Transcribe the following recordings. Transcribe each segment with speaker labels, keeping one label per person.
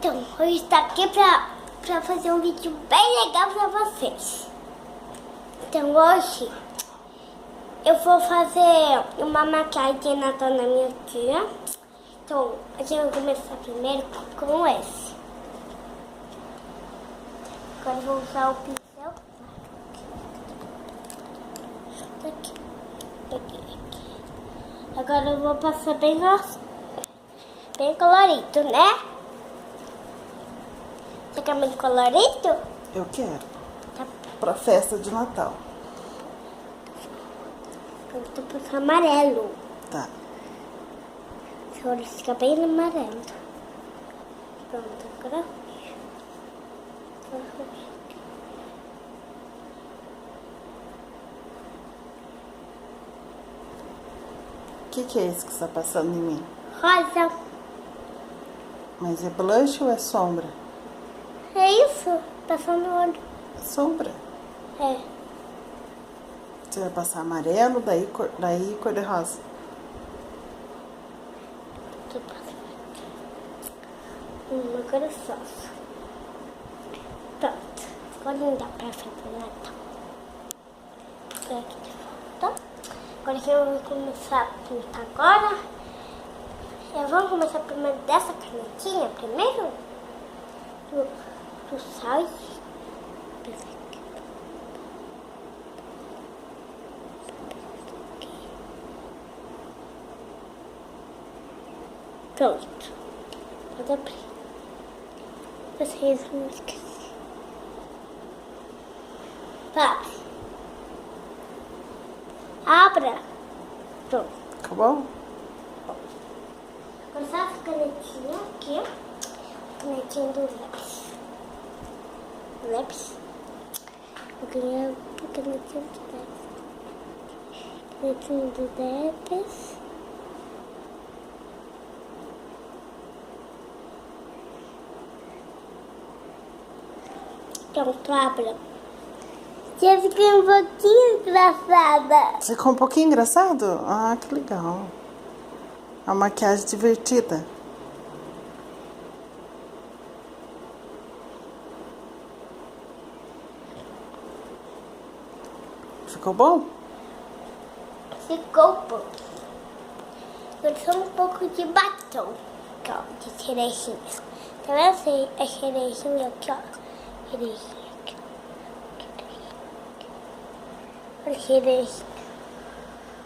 Speaker 1: Então, hoje estou aqui pra fazer um vídeo bem legal pra vocês. Então, hoje eu vou fazer uma maquiagem de Natal na minha tia. Então, a gente vai começar primeiro com esse. Agora eu vou usar o pincel. Aqui. Agora eu vou passar bem colorido, né? Você quer bem colorido?
Speaker 2: Eu quero.
Speaker 1: Tá.
Speaker 2: Pra festa de Natal.
Speaker 1: Eu tô passando amarelo.
Speaker 2: Tá.
Speaker 1: Seu olho fica bem amarelo. Pronto, agora.
Speaker 2: O que é esse que você tá passando em mim?
Speaker 1: Rosa.
Speaker 2: Mas é blush ou é sombra?
Speaker 1: É isso. Passando no olho.
Speaker 2: É sombra.
Speaker 1: É.
Speaker 2: Você vai passar amarelo, daí cor de rosa.
Speaker 1: Tô passando. Agora só. Pronto. Agora não dá pra fazer Natal. Vou aqui de volta. Agora que eu vou começar a pintar agora. Vamos começar primeiro dessa canetinha primeiro. Do sal. Pronto. Pode abrir. Vocês não esquecer. Abre. Abra. Pronto.
Speaker 2: Acabou?
Speaker 1: Agora só essa canetinha aqui. Canetinha do lápis. Lápis. Eu ganhei a canetinha do lápis. Canetinha do lápis. Pronto, abra. Já fiquei um pouquinho engraçada.
Speaker 2: Ficou um pouquinho engraçado? Ah, que legal. Uma maquiagem divertida. Ficou bom?
Speaker 1: Ficou bom. Agora só um pouco de batom. Aqui, ó, de cerejinha. Tá vendo a cerejinha aqui, ó? Cerejinha aqui. Olha a cerejinha.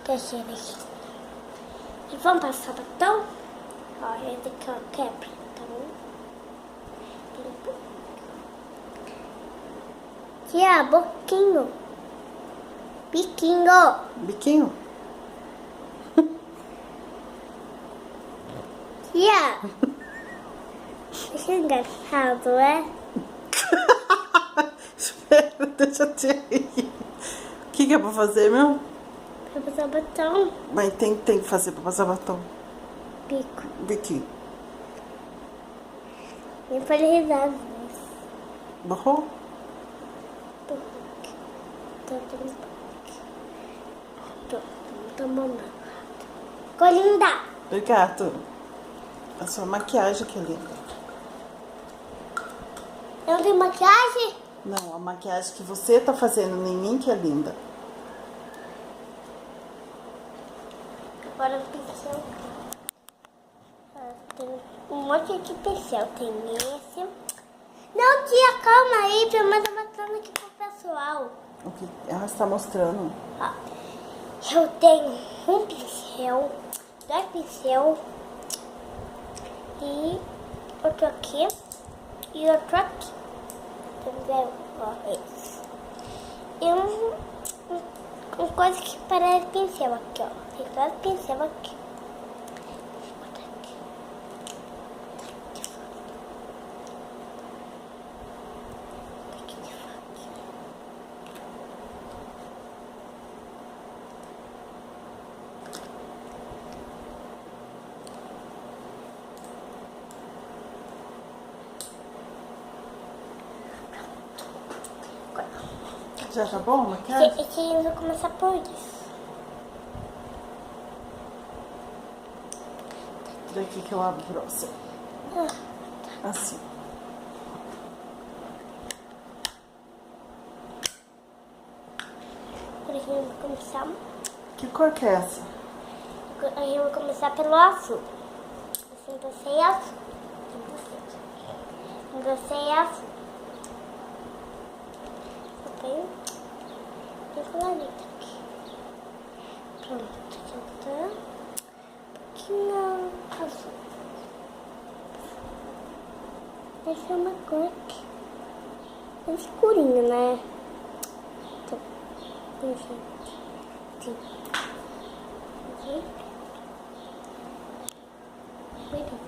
Speaker 1: Que a cerejinha. E vamos passar batom? Ó, esse aqui, ó, quebra. Tá bom? Aqui, ó, boquinho. Biquinho.
Speaker 2: Biquinho?
Speaker 1: Tia! Isso é engraçado, é?
Speaker 2: Espera, deixa eu te ir. O que é pra fazer, meu?
Speaker 1: Pra passar batom.
Speaker 2: Mas tem que fazer pra passar batom.
Speaker 1: Bico.
Speaker 2: Biquinho.
Speaker 1: Eu falei risada.
Speaker 2: Borrou?
Speaker 1: Tô mamando. Ficou linda.
Speaker 2: Obrigado. A sua maquiagem que é linda.
Speaker 1: Eu não tenho maquiagem?
Speaker 2: Não, a maquiagem que você tá fazendo em mim que é linda.
Speaker 1: Agora o pincel. Tem um monte de pincel. Tem esse. Não, tia, calma aí. Pelo menos eu mostrando aqui pro pessoal.
Speaker 2: O que ela está mostrando?
Speaker 1: Ó, eu tenho um pincel, dois pincel e outro aqui e outro aqui. Entendeu? Ó, esse. E uma coisa que parece pincel aqui, ó. Tem dois pincel aqui.
Speaker 2: Já tá bom a maquiagem?
Speaker 1: Eu vou começar por isso.
Speaker 2: Daqui que eu abro pra você. Assim.
Speaker 1: Por aqui eu vou começar.
Speaker 2: Que cor que é essa?
Speaker 1: Aí eu vou começar pelo azul. Assim você é azul. Você é azul. Eu tenho colorido aqui. Pronto, já tá. Aqui não, azul. Essa é uma cor que é escurinha, né? Então, sim. Aqui. Cuidado.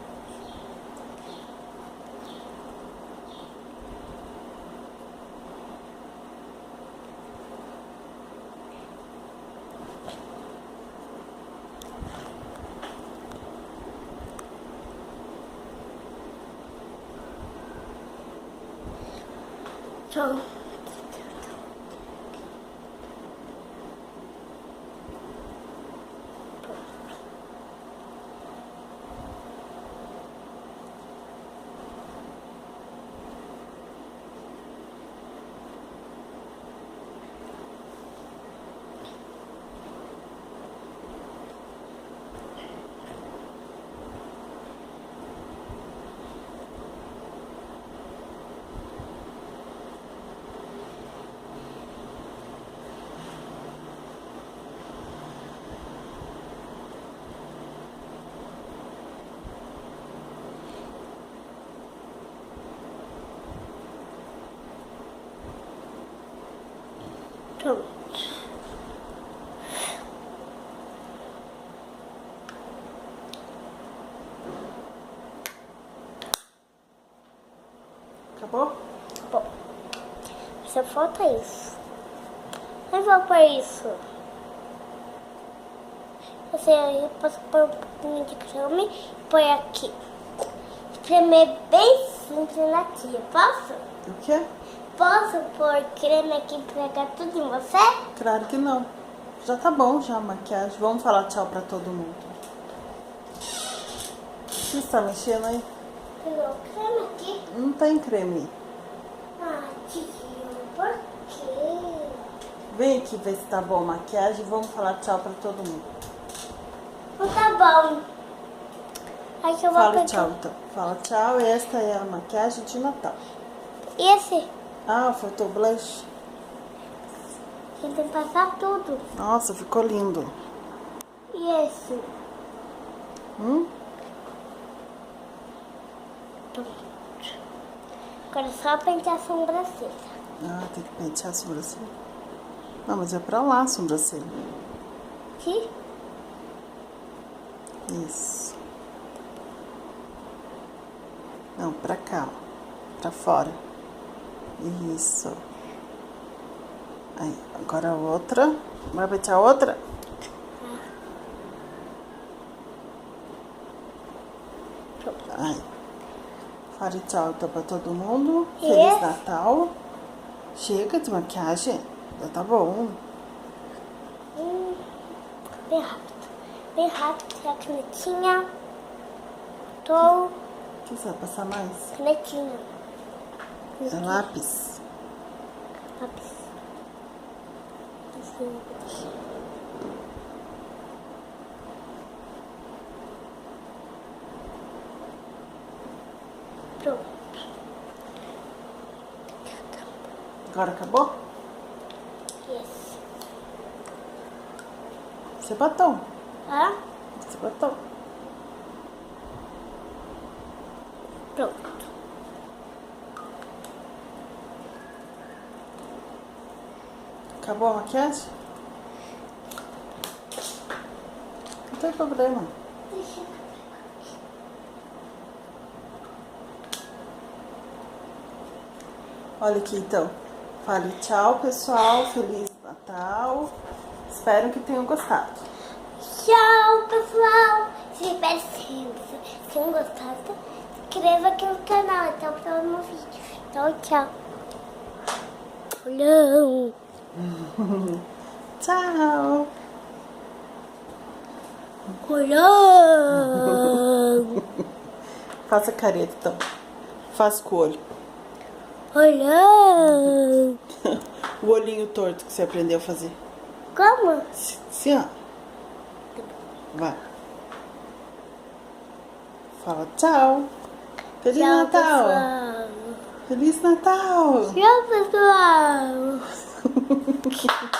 Speaker 1: Tchau. Pronto.
Speaker 2: Acabou?
Speaker 1: Bom, só falta isso. Eu vou pôr isso. Eu posso pôr um pouquinho de creme e pôr aqui. Espremer bem simples aqui. Eu posso?
Speaker 2: O quê?
Speaker 1: Posso pôr creme aqui e pegar tudo em você?
Speaker 2: Claro que não. Já tá bom já a maquiagem. Vamos falar tchau pra todo mundo. O que você tá mexendo aí?
Speaker 1: Pegou creme aqui.
Speaker 2: Não tem creme.
Speaker 1: Ah, tio, por quê?
Speaker 2: Vem aqui ver se tá bom a maquiagem e vamos falar tchau pra todo mundo.
Speaker 1: Não tá bom. Aí que eu vou
Speaker 2: Fala
Speaker 1: pegar.
Speaker 2: tchau então. Fala tchau. Esta é a maquiagem de Natal.
Speaker 1: E esse?
Speaker 2: Ah, faltou blush.
Speaker 1: Tem que passar tudo.
Speaker 2: Nossa, ficou lindo.
Speaker 1: E esse? Pronto. Agora é só pentear a sobrancelha.
Speaker 2: Ah, tem que pentear a sobrancelha. Não, mas é pra lá a sobrancelha.
Speaker 1: Aqui?
Speaker 2: Isso. Não, pra cá, ó. Pra fora. Isso. Aí, agora a outra. Vai pentear a outra? Aí. Fale tchau então pra todo mundo. Feliz Natal. Chega de maquiagem. Já tá bom.
Speaker 1: Bem rápido. Bem rápido. A canetinha. Tô.
Speaker 2: O que você vai passar mais?
Speaker 1: Canetinha.
Speaker 2: É lápis.
Speaker 1: Lápis. Assim. Pronto.
Speaker 2: Agora acabou?
Speaker 1: Yes.
Speaker 2: Você batom.
Speaker 1: Hã?
Speaker 2: Você batom.
Speaker 1: Pronto.
Speaker 2: Acabou a maquiagem? Não tem problema.
Speaker 1: Deixa eu...
Speaker 2: Olha aqui então. Fale tchau, pessoal. Feliz Natal. Espero que tenham gostado.
Speaker 1: Tchau, pessoal! Se tenham gostado, inscreva aqui no canal. Até o próximo vídeo. Então, tchau. Não.
Speaker 2: Tchau.
Speaker 1: Colão.
Speaker 2: Faça careta então. Faz com o olho.
Speaker 1: Olhando.
Speaker 2: O olhinho torto que você aprendeu a fazer.
Speaker 1: Como?
Speaker 2: Sim, ó. Vai. Fala tchau. Feliz
Speaker 1: Tchau,
Speaker 2: Natal.
Speaker 1: pessoal.
Speaker 2: Feliz Natal.
Speaker 1: Tchau, pessoal.